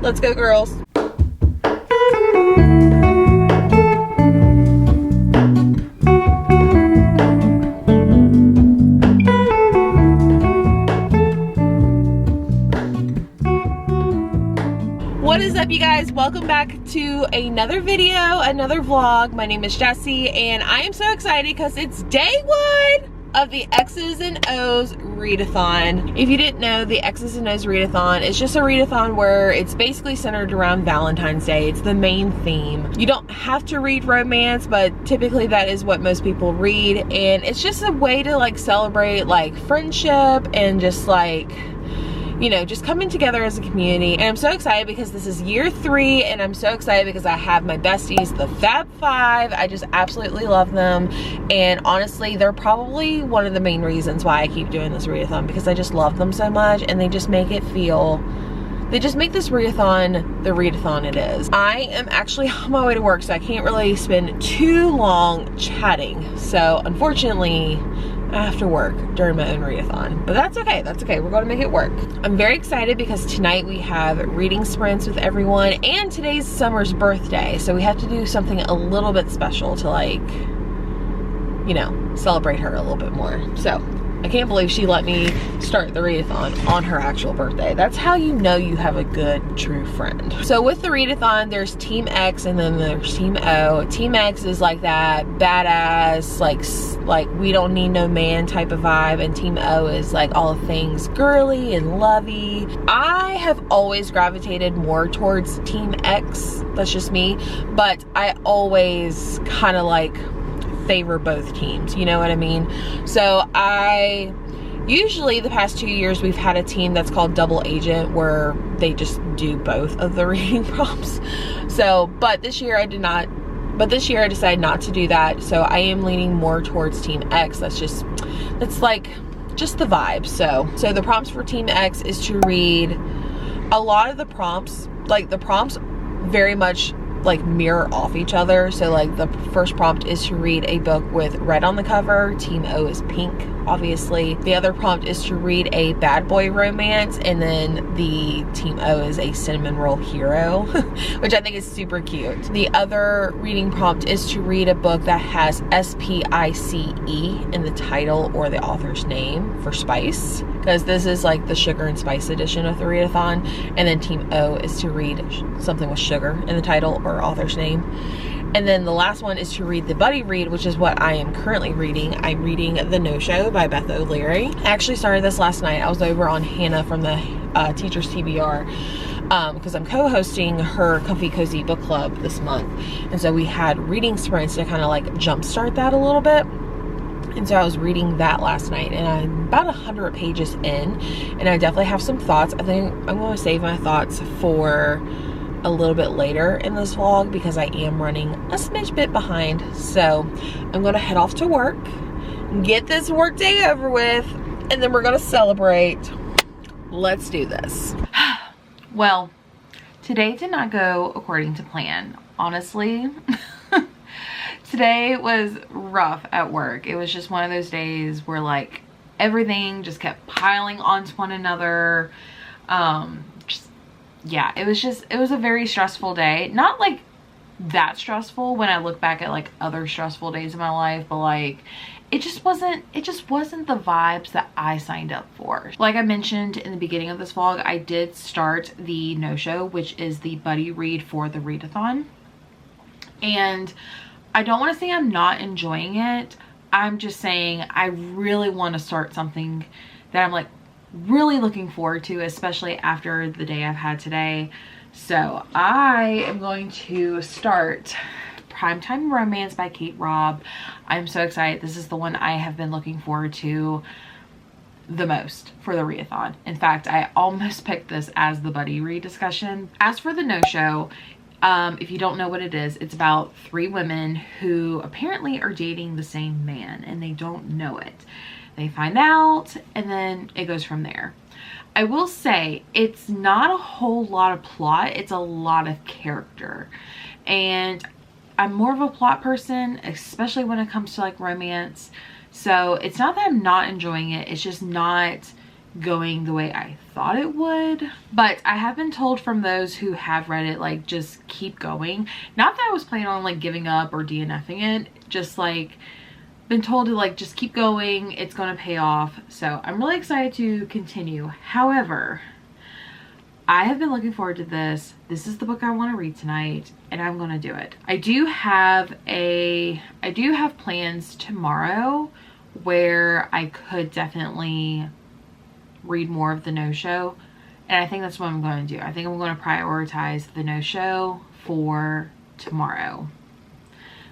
Let's go, girls. What is up, you guys? Welcome back to another video, another vlog. My name is Jessie, and I am so excited because it's day one of the X's and O's readathon. If you didn't know, the X's and O's readathon is just a readathon where it's basically centered around Valentine's Day. It's the main theme. You don't have to read romance, but typically that is what most people read, and it's just a way to like celebrate like friendship and just like, you know, just coming together as a community. And I'm so excited because this is year 3, and I'm so excited because I have my besties, the Fab Five. I just absolutely love them, and honestly they're probably one of the main reasons why I keep doing this readathon, because I just love them so much, and they just make it feel, they just make this readathon the readathon it is. I am actually on my way to work, so I can't really spend too long chatting, so unfortunately I have to work during my own readathon, but that's okay. That's okay. We're going to make it work. I'm very excited because tonight we have reading sprints with everyone, and today's Summer's birthday, so we have to do something a little bit special to, like, you know, celebrate her a little bit more. So I can't believe she let me start the readathon on her actual birthday. That's how you know you have a good, true friend. So with the readathon, there's Team X and then there's Team O. Team X is like that badass, like we don't need no man type of vibe, and Team O is like all things girly and lovey. I have always gravitated more towards Team X. That's just me, but I always kind of like favor both teams, you know what I mean? So I usually, the past 2 years, we've had a team that's called Double Agent, where they just do both of the reading prompts. So but this year I did not, but this year I decided not to do that, so I am leaning more towards Team X. That's like just the vibe. So the prompts for Team X is to read a lot of the prompts, like the prompts very much like mirror off each other. So like the first prompt is to read a book with red on the cover. Team O is pink, obviously. The other prompt is to read a bad boy romance, and then the Team O is a cinnamon roll hero, which I think is super cute. The other reading prompt is to read a book that has S-P-I-C-E in the title or the author's name for spice, because this is like the sugar and spice edition of the readathon. And then Team O is to read something with sugar in the title or author's name. And then the last one is to read the buddy read, which is what I am currently reading. I'm reading The No-Show by Beth O'Leary. I actually started this last night. I was over on Hannah from the Teachers TBR, because I'm co-hosting her Comfy Cozy book club this month, and so we had reading sprints to kind of like jumpstart that a little bit. And so I was reading that last night, and I'm about 100 pages in, and I definitely have some thoughts. I think I'm going to save my thoughts for a little bit later in this vlog, because I am running a smidge bit behind. So I'm going to head off to work, get this work day over with, and then we're going to celebrate. Let's do this. Well, today did not go according to plan, honestly. Today was rough at work. It was just one of those days where like everything just kept piling onto one another. Yeah, it was a very stressful day. Not like that stressful when I look back at like other stressful days in my life, but like it just wasn't the vibes that I signed up for. Like I mentioned in the beginning of this vlog, I did start the No-Show, which is the buddy read for the readathon. And I don't want to say I'm not enjoying it. I'm just saying I really want to start something that I'm like really looking forward to, especially after the day I've had today. So I am going to start Primetime Romance by Kate Robb. I'm so excited. This is the one I have been looking forward to the most for the readathon. In fact, I almost picked this as the buddy read discussion. As for the No-Show, if you don't know what it is, it's about 3 women who apparently are dating the same man and they don't know it. They find out, and then it goes from there. I will say it's not a whole lot of plot, it's a lot of character. And I'm more of a plot person, especially when it comes to like romance. So it's not that I'm not enjoying it, it's just not going the way I thought it would. But I have been told from those who have read it, like, just keep going. Not that I was planning on like giving up or DNFing it, just like been told to like just keep going, it's gonna pay off. So I'm really excited to continue. However, I have been looking forward to this. This is the book I want to read tonight, and I'm gonna do it. I do have plans tomorrow where I could definitely read more of the no-show, and I think that's what I'm going to do. I think I'm going to prioritize the no-show for tomorrow.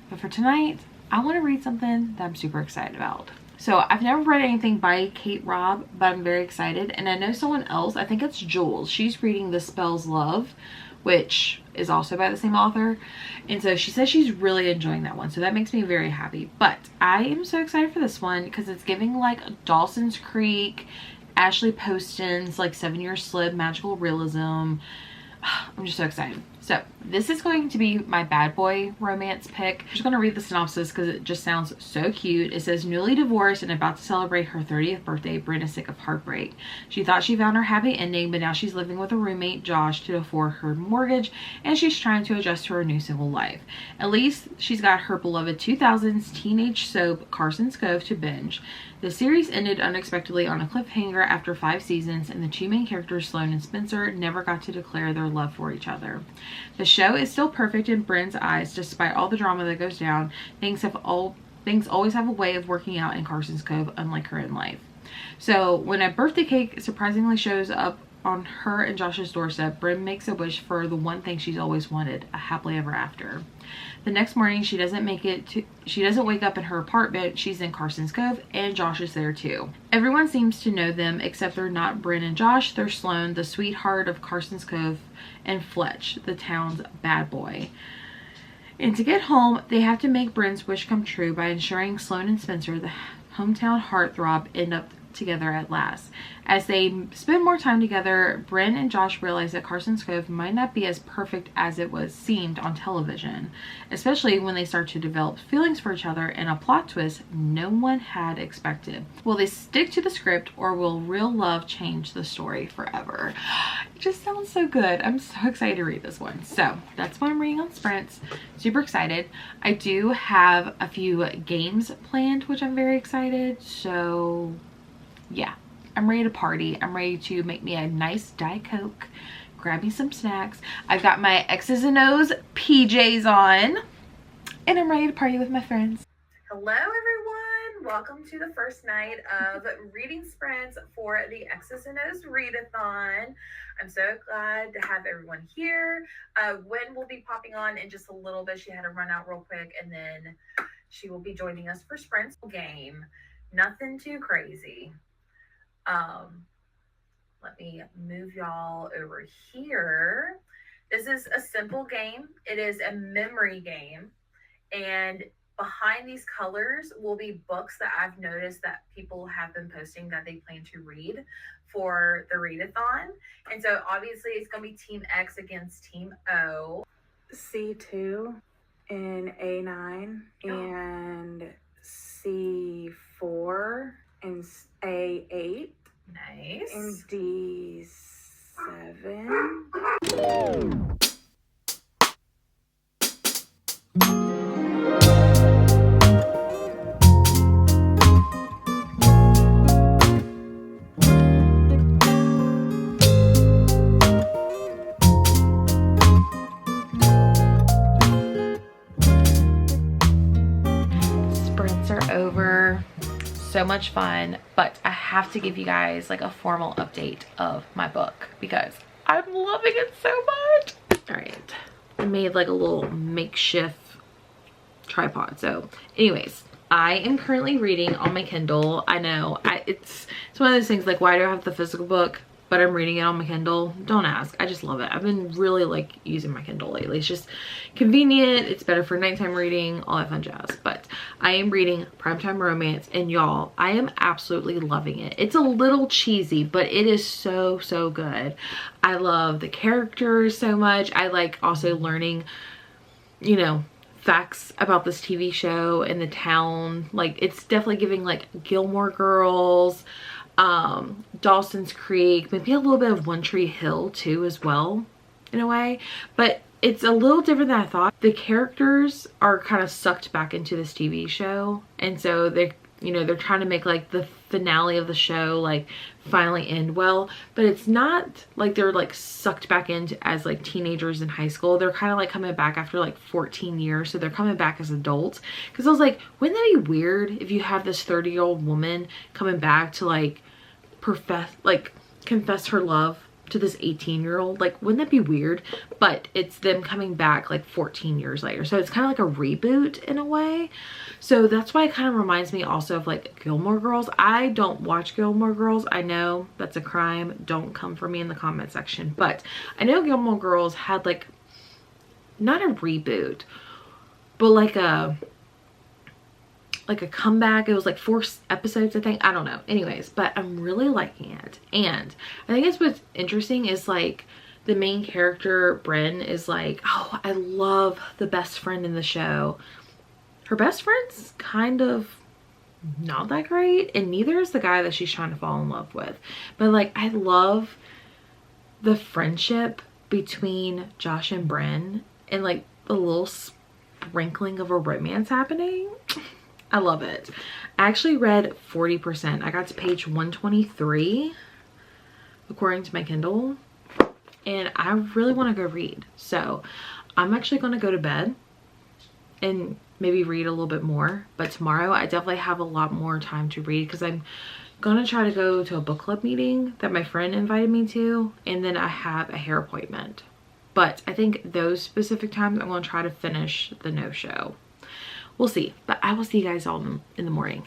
But for tonight, I want to read something that I'm super excited about. So I've never read anything by Kate Robb, but I'm very excited. And I know someone else, I think it's Jules. She's reading The Spell's Love, which is also by the same author. And so she says she's really enjoying that one. So that makes me very happy. But I am so excited for this one because it's giving like Dawson's Creek, Ashley Poston's like 7-Year Slip, magical realism. I'm just so excited. So this is going to be my bad boy romance pick. I'm just going to read the synopsis because it just sounds so cute. It says, newly divorced and about to celebrate her 30th birthday, Bryn is sick of heartbreak. She thought she found her happy ending, but now she's living with her roommate Josh to afford her mortgage, and she's trying to adjust to her new single life. At least she's got her beloved 2000s teenage soap Carson's Cove to binge. The series ended unexpectedly on a cliffhanger after 5 seasons, and the two main characters, Sloane and Spencer, never got to declare their love for each other. The show is still perfect in Bryn's eyes despite all the drama that goes down. Things always have a way of working out in Carson's Cove, unlike her in life. So when a birthday cake surprisingly shows up on her and Josh's doorstep, Bryn makes a wish for the one thing she's always wanted, a happily ever after. The next morning, she doesn't wake up in her apartment. She's in Carson's Cove, and Josh is there too. Everyone seems to know them, except they're not Bryn and Josh. They're Sloane, the sweetheart of Carson's Cove, and Fletch, the town's bad boy. And to get home, they have to make Bryn's wish come true by ensuring Sloane and Spencer, the hometown heartthrob, end up together at last. As they spend more time together, Bryn and Josh realize that Carson's Cove might not be as perfect as it seemed on television, especially when they start to develop feelings for each other and a plot twist no one had expected. Will they stick to the script, or will real love change the story forever? It just sounds so good. I'm so excited to read this one. So that's what I'm reading on Sprints. Super excited. I do have a few games planned, which I'm very excited. So yeah, I'm ready to party. I'm ready to make me a nice Diet Coke, grab me some snacks. I've got my X's and O's PJs on, and I'm ready to party with my friends. Hello everyone, welcome to the first night of reading sprints for the X's and O's Readathon. I'm so glad to have everyone here. Gwen will be popping on in just a little bit. She had to run out real quick, and then she will be joining us for sprints game. Nothing too crazy. Let me move y'all over here. This is a simple game. It is a memory game, and behind these colors will be books that I've noticed that people have been posting that they plan to read for the Readathon. And so obviously it's going to be Team X against Team O. C2 and A9 and C4 and A8. Nice. And D7. Sprints are over. So much fun, but I have to give you guys like a formal update of my book because I'm loving it so much. All right, I made like a little makeshift tripod. So anyways, I am currently reading on my Kindle. I know it's one of those things, like, why do I have the physical book but I'm reading it on my Kindle? Don't ask. I just love it. I've been really like using my Kindle lately. It's just convenient. It's better for nighttime reading, all that fun jazz. But I am reading Primetime Romance, and y'all, I am absolutely loving it. It's a little cheesy, but it is so, so good. I love the characters so much. I like also learning, you know, facts about this TV show and the town. Like, it's definitely giving like Gilmore Girls. Dawson's Creek, maybe a little bit of One Tree Hill too as well, in a way. But it's a little different than I thought. The characters are kind of sucked back into this TV show, and so they're trying to make like the finale of the show like finally end well, but it's not like they're like sucked back into as like teenagers in high school. They're kind of like coming back after like 14 years, so they're coming back as adults. Because I was like, wouldn't that be weird if you have this 30-year-old woman coming back to like confess her love to this 18-year-old? Like, wouldn't that be weird? But it's them coming back like 14 years later, so it's kind of like a reboot in a way. So that's why it kind of reminds me also of like Gilmore Girls. I don't watch Gilmore Girls. I know that's a crime. Don't come for me in the comment section. But I know Gilmore Girls had like, not a reboot, but like a comeback. It was like 4 episodes, I think. I don't know. Anyways, but I'm really liking it. And I think it's what's interesting is like the main character, Bryn, is like, oh, I love the best friend in the show. Her best friend's kind of not that great, and neither is the guy that she's trying to fall in love with. But like, I love the friendship between Josh and Bryn, and like the little sprinkling of a romance happening. I love it. I actually read 40%. I got to page 123 according to my Kindle, and I really want to go read. So I'm actually going to go to bed and maybe read a little bit more. But tomorrow I definitely have a lot more time to read, because I'm going to try to go to a book club meeting that my friend invited me to, and then I have a hair appointment. But I think those specific times I'm going to try to finish the no-show. We'll see. But I will see you guys all in the morning.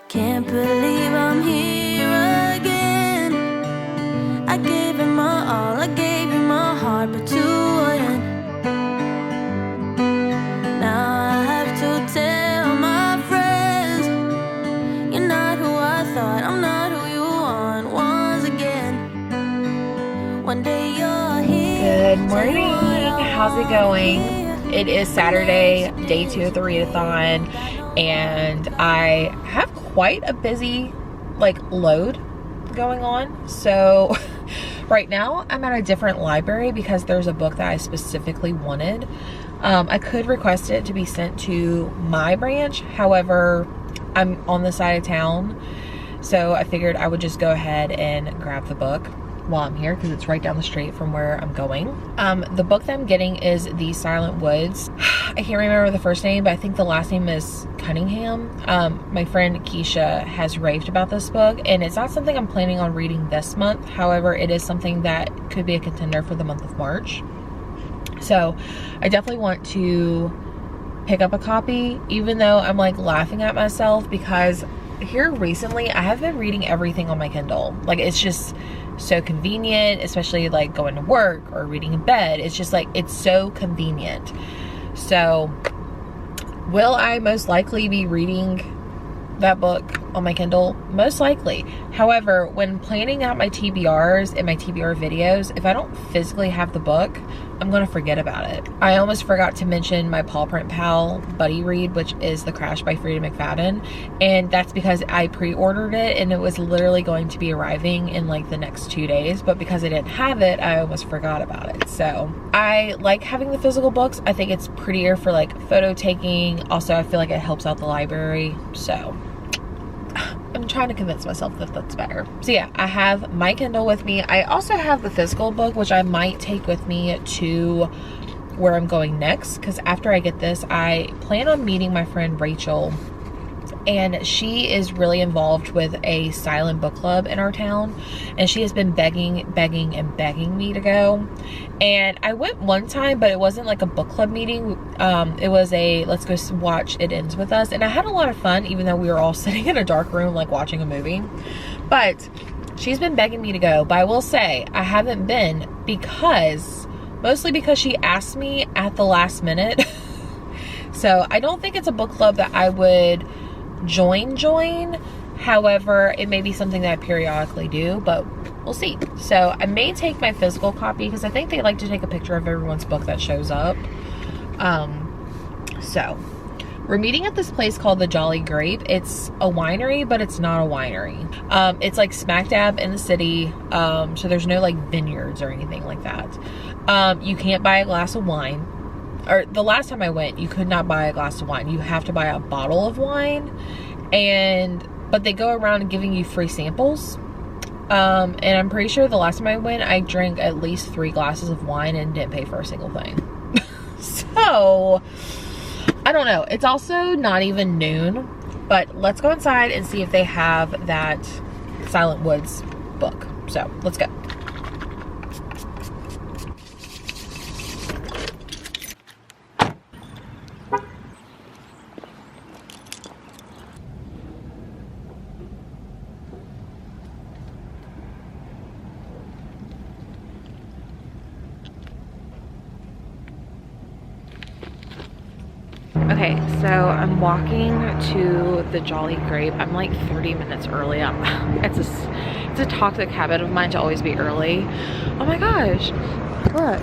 Can't believe I'm here again. I gave it my all, I gave you my heart, but you wouldn't. Now I have to tell my friends, you're not who I thought, I'm not who you want once again. One day you're here. Good morning. How's it going? It is Saturday, day 2 of the readathon, and I have quite a busy like load going on. So right now I'm at a different library because there's a book that I specifically wanted. I could request it to be sent to my branch, however I'm on the side of town, so I figured I would just go ahead and grab the book while I'm here, because it's right down the street from where I'm going. The book that I'm getting is The Silent Woods. I can't remember the first name, but I think the last name is Cunningham. My friend Keisha has raved about this book, and it's not something I'm planning on reading this month. However, it is something that could be a contender for the month of March. So I definitely want to pick up a copy, even though I'm like laughing at myself, because here recently I have been reading everything on my Kindle. Like, it's just so convenient, especially like going to work or reading in bed. It's just like, it's so convenient. So will I most likely be reading that book on my Kindle? Most likely. However, when planning out my TBRs and my TBR videos, if I don't physically have the book, I'm going to forget about it. I almost forgot to mention my Paw Print Pal buddy read, which is The Crash by Freida McFadden. And that's because I pre-ordered it and it was literally going to be arriving in like the next 2 days. But because I didn't have it, I almost forgot about it. So I like having the physical books. I think it's prettier for like photo taking. Also, I feel like it helps out the library. So I'm trying to convince myself that that's better. So yeah, I have my Kindle with me. I also have the physical book, which I might take with me to where I'm going next, because after I get this, I plan on meeting my friend Rachel, and she is really involved with a silent book club in our town, and she has been begging me to go. And I went one time, but it wasn't like a book club meeting. It was a let's go watch It Ends With Us, and I had a lot of fun, even though we were all sitting in a dark room like watching a movie. But she's been begging me to go, but I will say I haven't been, mostly because she asked me at the last minute. So I don't think it's a book club that I would join. However, it may be something that I periodically do, but we'll see. So I may take my physical copy, because I think they like to take a picture of everyone's book that shows up. We're meeting at this place called the Jolly Grape. It's a winery, but it's not a winery. It's like smack dab in the city, so there's no like vineyards or anything like that. You can't buy a glass of wine. Or the last time I went, you could not buy a glass of wine. You have to buy a bottle of wine, but they go around giving you free samples. And I'm pretty sure the last time I went, I drank at least 3 glasses of wine and didn't pay for a single thing. So, I don't know. It's also not even noon, but let's go inside and see if they have that Silent Woods book. So, let's go. Okay, so I'm walking to the Jolly Grape. I'm like 30 minutes early. It's a toxic habit of mine to always be early. Oh my gosh, look.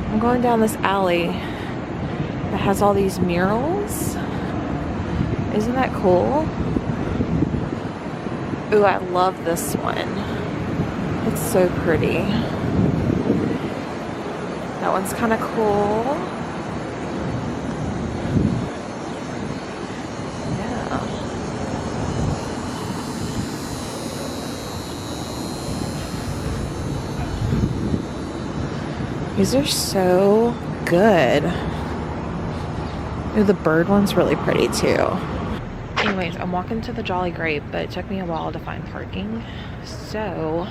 I'm going down this alley that has all these murals. Isn't that cool? Ooh, I love this one. It's so pretty. That one's kind of cool. These are so good. Ooh, the bird one's really pretty too. Anyways, I'm walking to the Jolly Grape, but it took me a while to find parking. So,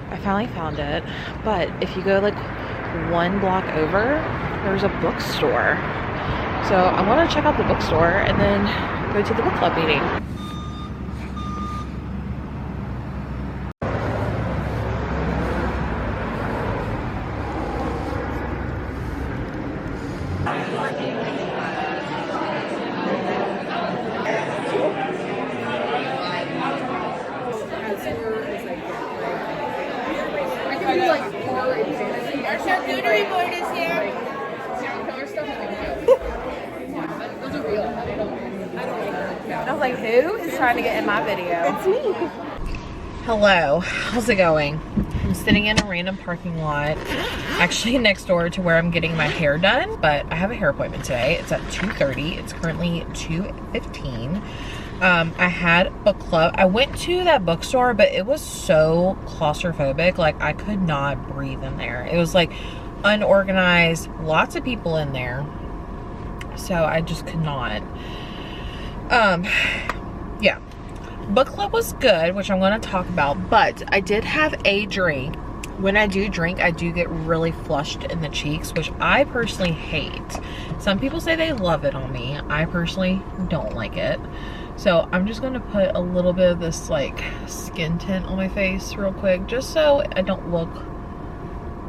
I finally found it. But if you go like 1 block over, there's a bookstore. So, I want to check out the bookstore and then go to the book club meeting. Our charcuterie board is here. I was like, who is trying to get in my video? It's me. Hello, how's it going? I'm sitting in a random parking lot, actually next door to where I'm getting my hair done, but I have a hair appointment today. It's at 2:30. It's currently 2:15. I had book club. I went to that bookstore, but it was so claustrophobic. Like, I could not breathe in there. It was like unorganized, lots of people in there. So I just could not. Yeah. Book club was good, which I'm going to talk about, but I did have a drink. When I do drink, I do get really flushed in the cheeks, which I personally hate. Some people say they love it on me. I personally don't like it. So I'm just going to put a little bit of this like skin tint on my face real quick, just so I don't look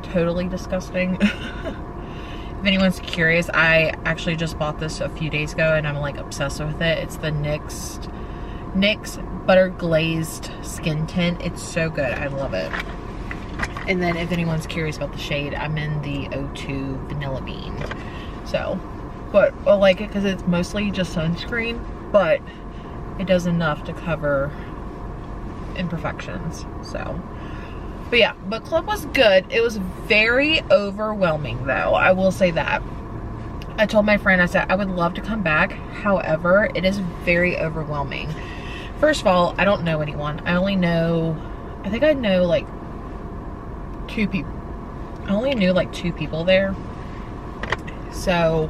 totally disgusting. If anyone's curious, I actually just bought this a few days ago and I'm like obsessed with it. It's the NYX butter glazed skin tint. It's so good. I love it. And then if anyone's curious about the shade, I'm in the 02 Vanilla Bean. So, but I like it because it's mostly just sunscreen, but it does enough to cover imperfections. So, but yeah, book club was good. It was very overwhelming though. I will say that. I told my friend, I said, I would love to come back. However, it is very overwhelming. First of all, I don't know anyone. I only know, I think I know like 2 people. I only knew like 2 people there. So,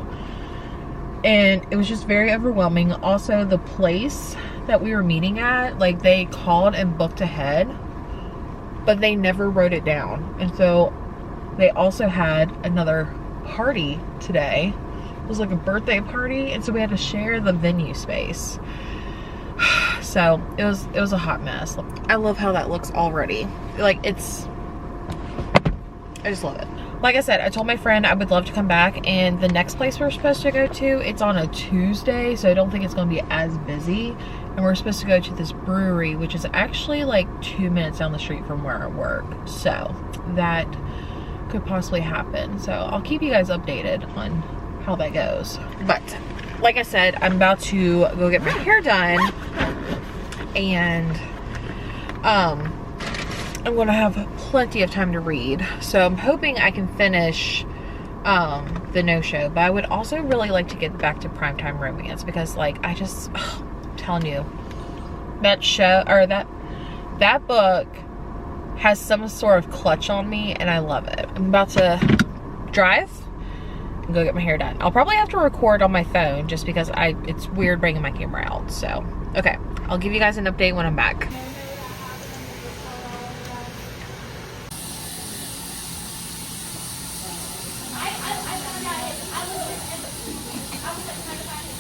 and it was just very overwhelming. Also, the place that we were meeting at, like they called and booked ahead, but they never wrote it down. And so they also had another party today. It was like a birthday party, and so we had to share the venue space. So it was a hot mess. I love how that looks already. Like, it's, I just love it. Like I said, I told my friend I would love to come back, and the next place we're supposed to go to, it's on a Tuesday, so I don't think it's going to be as busy. And we're supposed to go to this brewery, which is actually like 2 minutes down the street from where I work. So that could possibly happen. So I'll keep you guys updated on how that goes. But like I said, I'm about to go get my hair done, and I'm gonna have plenty of time to read. So I'm hoping I can finish the No-Show, but I would also really like to get back to Primetime Romance, because like I'm telling you, that show, or that book has some sort of clutch on me, and I love it. I'm about to drive and go get my hair done. I'll probably have to record on my phone just because it's weird bringing my camera out. So okay, I'll give you guys an update when I'm back.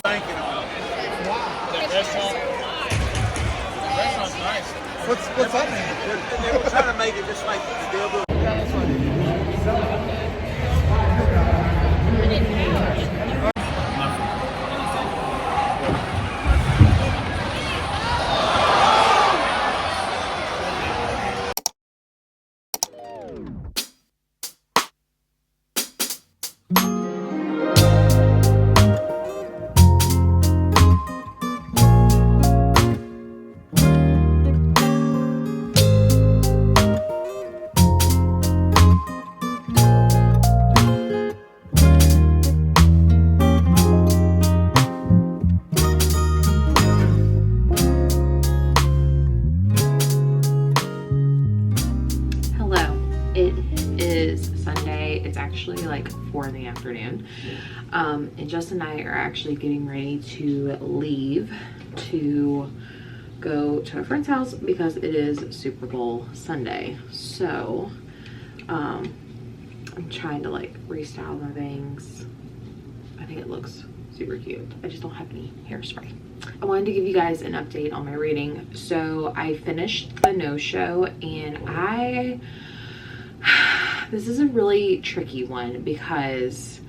Banking on it. Wow. That restaurant's nice. What's happening? They were trying to make it just like the deal. Actually like 4 in the afternoon, and Justin and I are actually getting ready to leave to go to a friend's house because it is Super Bowl Sunday. So I'm trying to like restyle my bangs. I think it looks super cute. I just don't have any hairspray. I wanted to give you guys an update on my reading. So I finished the No-Show, and this is a really tricky one because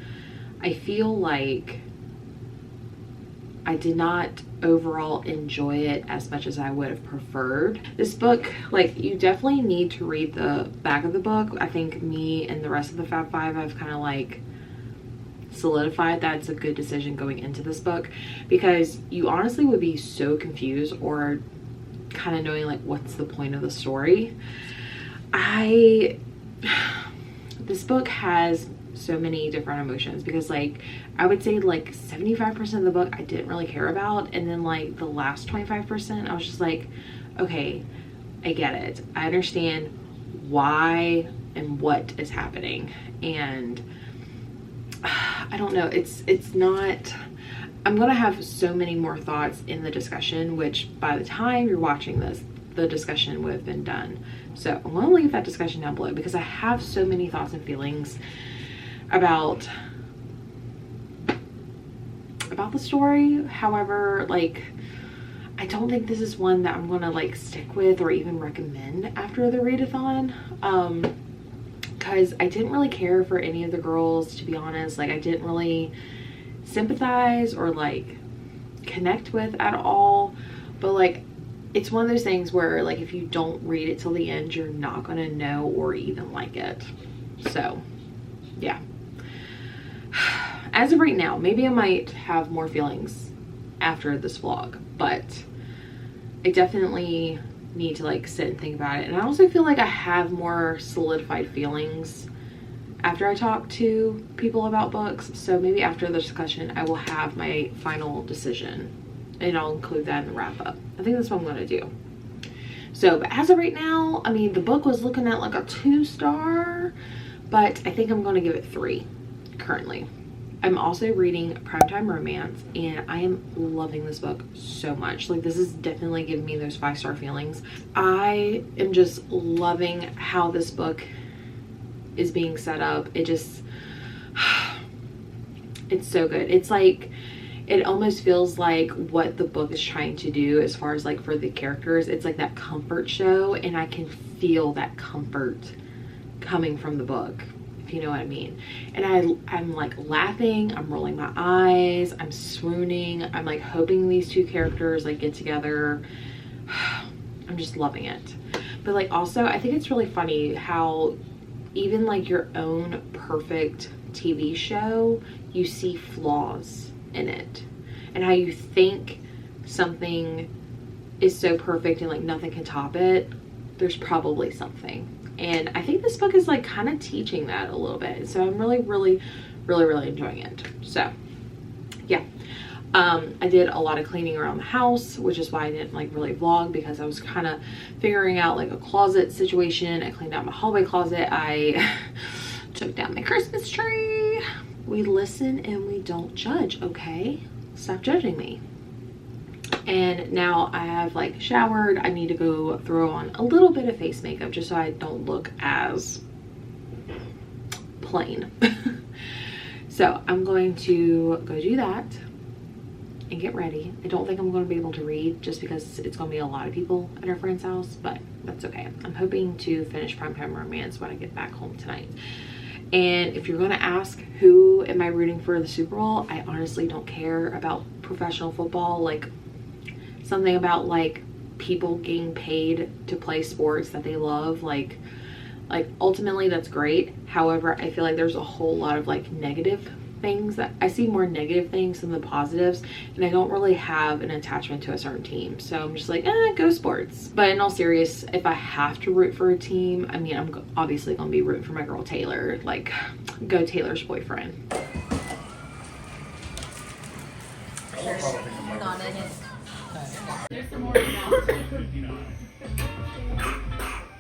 I feel like I did not overall enjoy it as much as I would have preferred. This book, like, you definitely need to read the back of the book. I think me and the rest of the Fab Five have kind of like solidified that it's a good decision going into this book, because you honestly would be so confused or kind of knowing like what's the point of the story. This book has so many different emotions, because like I would say like 75% of the book I didn't really care about, and then like the last 25% I was just like, okay, I get it, I understand why and what is happening. And I don't know, it's not, I'm gonna have so many more thoughts in the discussion, which by the time you're watching this, the discussion would have been done. So I'm gonna leave that discussion down below, because I have so many thoughts and feelings about the story. However, like, I don't think this is one that I'm gonna like stick with or even recommend after the readathon, because I didn't really care for any of the girls, to be honest. Like, I didn't really sympathize or like connect with at all. But like, it's one of those things where like if you don't read it till the end, you're not gonna know or even like it. So yeah, as of right now, maybe I might have more feelings after this vlog, but I definitely need to like sit and think about it. And I also feel like I have more solidified feelings after I talk to people about books. So maybe after the discussion I will have my final decision, and I'll include that in the wrap up. I think that's what I'm gonna do. So, but as of right now, I mean, the book was looking at like a 2-star, but I think I'm gonna give it 3 currently. I'm also reading Primetime Romance, and I am loving this book so much. Like, this is definitely giving me those 5-star feelings. I am just loving how this book is being set up. It just, it's so good. It's like, it almost feels like what the book is trying to do as far as like for the characters. It's like that comfort show, and I can feel that comfort coming from the book, if you know what I mean. And I'm like laughing, I'm rolling my eyes, I'm swooning, I'm like hoping these two characters like get together. I'm just loving it. But like also, I think it's really funny how even like your own perfect TV show, you see flaws in it, and how you think something is so perfect and like nothing can top it. There's probably something, and I think this book is like kind of teaching that a little bit. So I'm really enjoying it. So yeah, I did a lot of cleaning around the house, which is why I didn't like really vlog, because I was kind of figuring out like a closet situation. I cleaned out my hallway closet. I took down my Christmas tree. We listen and we don't judge, okay? Stop judging me. And now I have like showered. I need to go throw on a little bit of face makeup just so I don't look as plain. So I'm going to go do that and get ready. I don't think I'm going to be able to read just because it's going to be a lot of people at our friend's house, but that's okay. I'm hoping to finish Primetime Romance when I get back home tonight. And if you're going to ask who am I rooting for the Super Bowl, I honestly don't care about professional football. Like, something about like people getting paid to play sports that they love, like ultimately that's great. However, I feel like there's a whole lot of like negative things that I see, more negative things than the positives, and I don't really have an attachment to a certain team. So I'm just like, go sports. But in all seriousness, if I have to root for a team, I mean, I'm obviously gonna be rooting for my girl Taylor. Like, go Taylor's boyfriend. There's some more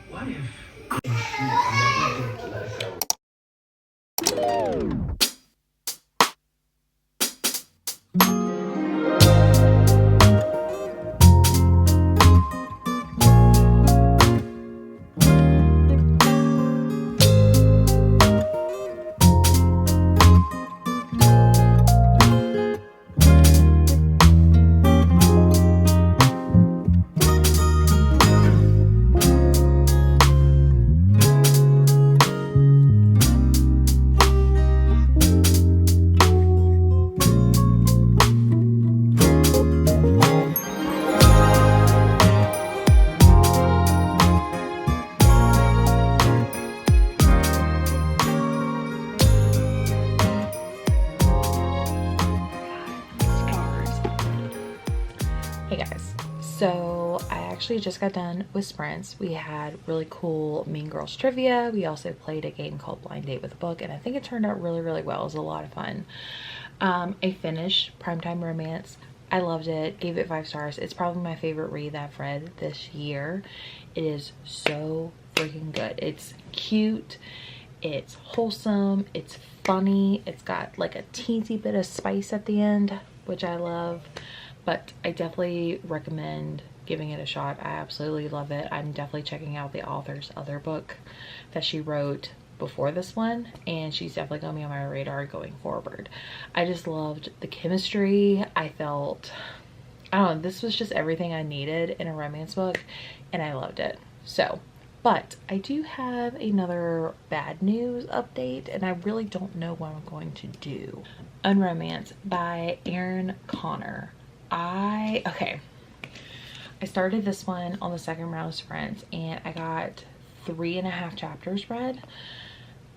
What if So I actually just got done with sprints. We had really cool Mean Girls trivia. We also played a game called Blind Date with a Book, and I think it turned out really well. It was a lot of fun. I finished Primetime Romance. I loved it, gave it 5 stars. It's probably my favorite read that I've read this year. It is so freaking good. It's cute, it's wholesome, it's funny, it's got like a teensy bit of spice at the end, which I love. But I definitely recommend giving it a shot. I absolutely love it. I'm definitely checking out the author's other book that she wrote before this one, and she's definitely gonna be on my radar going forward. I just loved the chemistry. I felt, I don't know, this was just everything I needed in a romance book, and I loved it. So, but I do have another bad news update, and I really don't know what I'm going to do. Unromance by Erin Connor. I started this one on the second round of sprints, and I got 3.5 chapters read.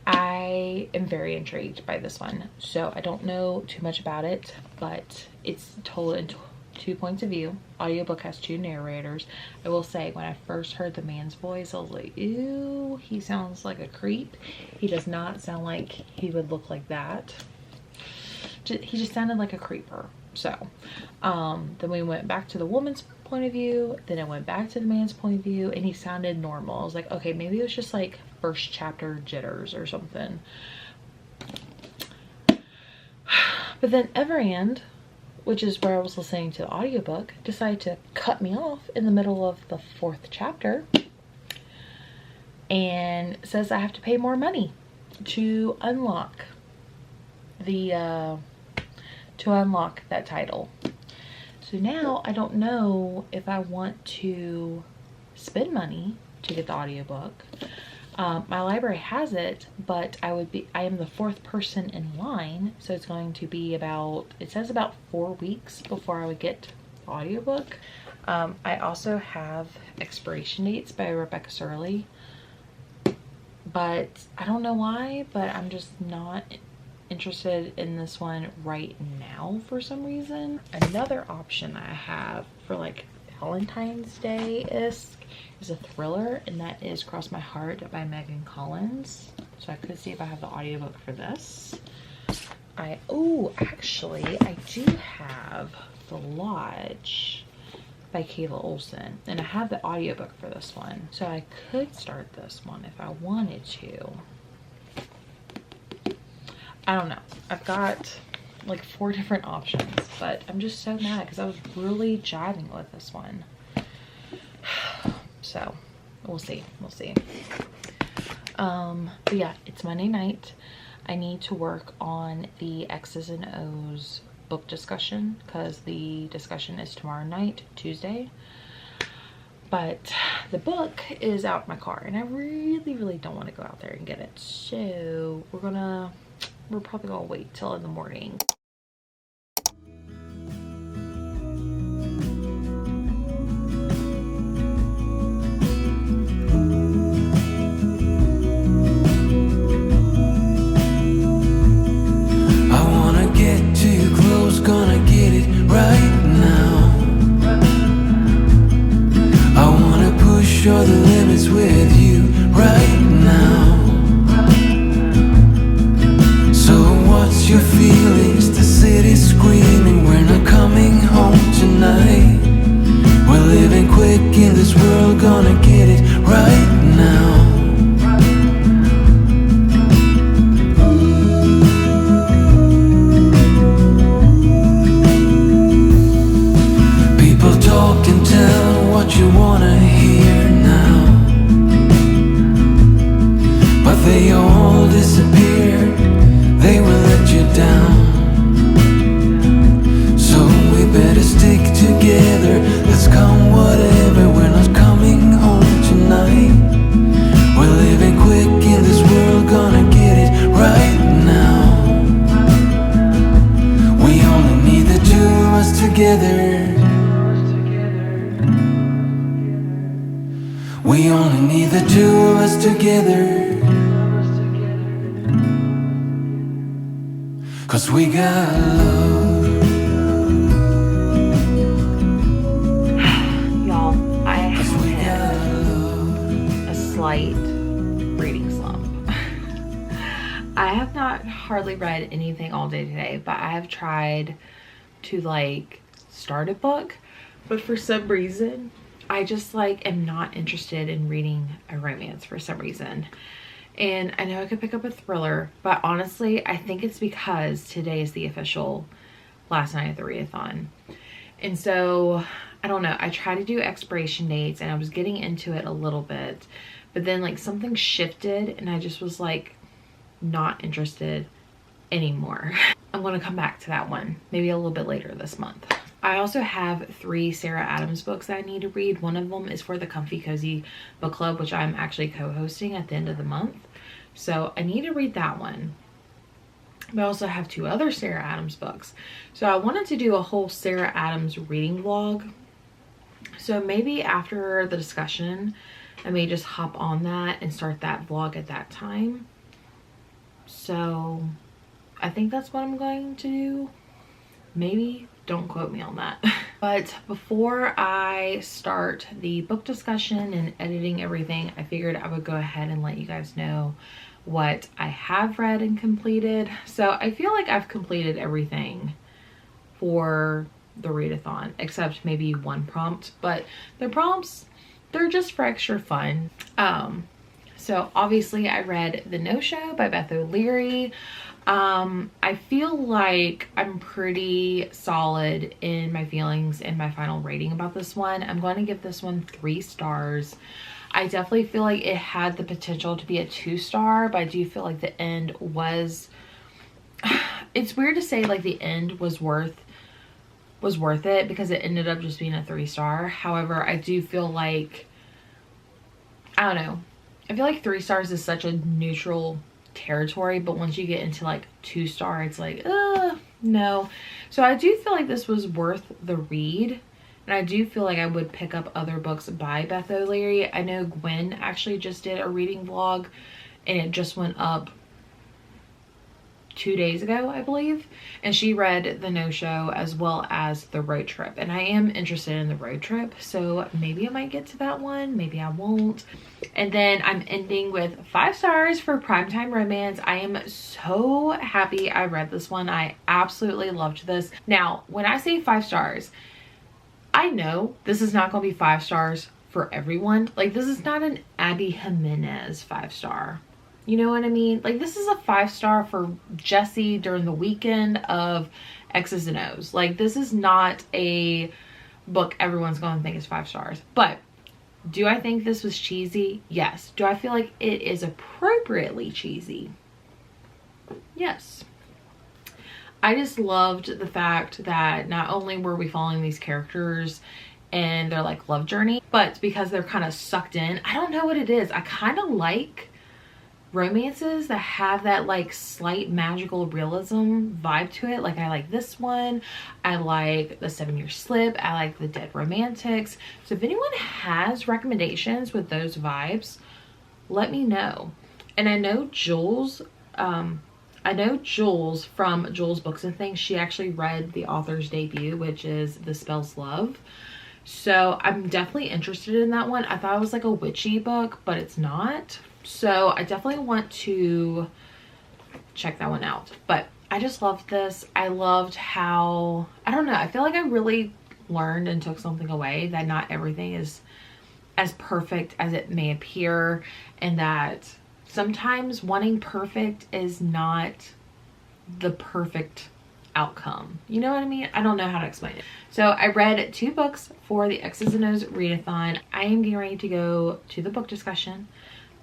I am very intrigued by this one. So I don't know too much about it, but it's told in 2 points of view. Audiobook has 2 narrators. I will say, when I first heard the man's voice, I was like, ew, he sounds like a creep. He does not sound like he would look like that. He just sounded like a creeper. So then we went back to the woman's point of view, then it went back to the man's point of view, and he sounded normal. I was like, okay, maybe it was just like first chapter jitters or something. But then Everand, which is where I was listening to the audiobook, decided to cut me off in the middle of the 4th chapter and says I have to pay more money to unlock the that title. So now I don't know if I want to spend money to get the audiobook. My library has it, but I am the 4th person in line, so it's going to be about, it says about 4 weeks before I would get the audiobook. I also have Expiration Dates by Rebecca Surley, but I don't know why, but I'm just not interested in this one right now for some reason. Another option I have for like Valentine's Day-esque is a thriller, and that is Cross My Heart by Megan Collins. So I could see if I have the audiobook for this. Actually, I do have The Lodge by Kayla Olson, and I have the audiobook for this one. So I could start this one if I wanted to. I don't know. I've got like 4 different options, but I'm just so mad because I was really jiving with this one. So we'll see. But yeah, it's Monday night. I need to work on the X's and O's book discussion because the discussion is tomorrow night, Tuesday. But the book is out in my car and I really don't want to go out there and get it. So we're probably gonna wait till in the morning. Gonna get it right now. I wanna push all the limits with you right now. So what's your feelings? The city's screaming, we're not coming home tonight. We're living quick in this world, gonna get it right now. You wanna hear now, but they all disappeared, they will let you down. So we better stick together, let's come whatever, we're not coming home tonight. We're living quick in this world, gonna get it right now. We only need the 2 of us together. We only need the 2 of us together. 'Cause we got love. Y'all, I have had a slight reading slump. I have not hardly read anything all day today, but I have tried to like start a book, but for some reason I just like am not interested in reading a romance for some reason. And I know I could pick up a thriller, but honestly I think it's because today is the official last night at the readathon. And so I don't know, I tried to do expiration dates and I was getting into it a little bit, but then like something shifted and I just was like not interested anymore. I'm gonna come back to that one maybe a little bit later this month. I also have 3 Sarah Adams books that I need to read. One of them is for the Comfy Cozy Book Club, which I'm actually co-hosting at the end of the month. So I need to read that one. But I also have 2 other Sarah Adams books. So I wanted to do a whole Sarah Adams reading vlog. So maybe after the discussion, I may just hop on that and start that vlog at that time. So I think that's what I'm going to do. Maybe. Don't quote me on that. But before I start the book discussion and editing everything, I figured I would go ahead and let you guys know what I have read and completed. So I feel like I've completed everything for the readathon, except maybe 1 prompt, but the prompts, they're just for extra fun. So obviously I read The No-Show by Beth O'Leary. I feel like I'm pretty solid in my feelings and my final rating about this one. I'm going to give this one 3 stars. I definitely feel like it had the potential to be a 2-star, but I do feel like the end was, it's weird to say like the end was worth it because it ended up just being a 3-star. However, I do feel like, I don't know, I feel like 3 stars is such a neutral territory, but once you get into like 2-star, it's like no. So I do feel like this was worth the read, and I do feel like I would pick up other books by Beth O'Leary. I know Gwen actually just did a reading vlog and it just went up 2 days ago, I believe, and she read The No-Show as well as The Road Trip, and I am interested in The Road Trip, so maybe I might get to that one, maybe I won't. And then I'm ending with 5 stars for Primetime Romance. I am so happy I read this one. I absolutely loved this. Now, when I say 5 stars, I know this is not going to be 5 stars for everyone. Like, this is not an Abby Jimenez 5 star. You know what I mean? Like, this is a 5 star for Jessie during the weekend of X's and O's. Like, this is not a book everyone's going to think is 5 stars. But do I think this was cheesy? Yes. Do I feel like it is appropriately cheesy? Yes. I just loved the fact that not only were we following these characters and their like love journey, but because they're kind of sucked in. I don't know what it is. I kind of like romances that have that like slight magical realism vibe to it. Like, I like this one. I like The 7-Year Slip. I like The Dead Romantics. So if anyone has recommendations with those vibes, let me know. And I know Jules from Jules Books and Things, she actually read the author's debut, which is The Spell's Love. So I'm definitely interested in that one. I thought it was like a witchy book, but it's not. So I definitely want to check that one out. But I just loved this. I loved how, I don't know, I feel like I really learned and took something away, that not everything is as perfect as it may appear, and that sometimes wanting perfect is not the perfect outcome. You know what I mean? I don't know how to explain it. So I read 2 books for the X's and O's readathon. I am getting ready to go to the book discussion.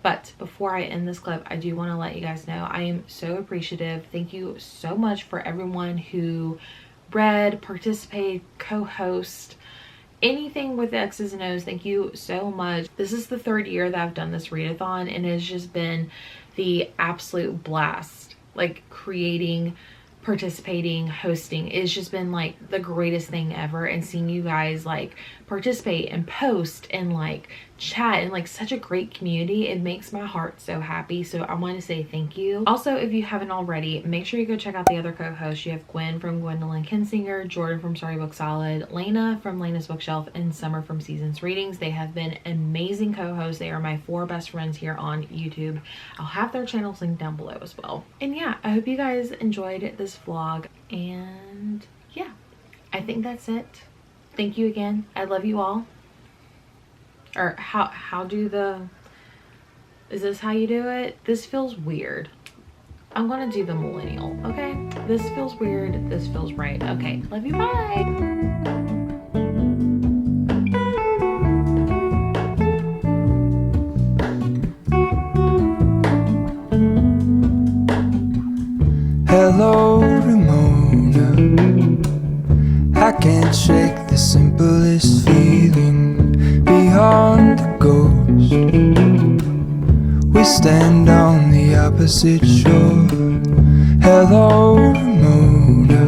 But before I end this clip, I do want to let you guys know I am so appreciative. Thank you so much for everyone who read, participated, co-host, anything with the X's and O's. Thank you so much. This is the 3rd year that I've done this readathon, and it's just been the absolute blast. Like, creating, participating, hosting, it's just been like the greatest thing ever. And seeing you guys like participate and post and like chat and like such a great community, it makes my heart so happy. So I want to say thank you. Also, if you haven't already, make sure you go check out the other co-hosts. You have Gwen from Gwendolyn Kinsinger, Jordan from Sorry Book Solid, Lena from Lena's Bookshelf, and Summer from Seasons Readings. They have been amazing co-hosts. They are my 4 best friends here on YouTube. I'll have their channels linked down below as well. And yeah, I hope you guys enjoyed this vlog, and yeah, I think that's it. Thank you again. I love you all. Or how do the, is this how you do it? This feels weird. I'm gonna do the millennial, okay? This feels weird, this feels right. Okay, love you, bye. Hello, Ramona. I can't shake the simplest feeling beyond the ghost. We stand on the opposite shore. Hello, Ramona.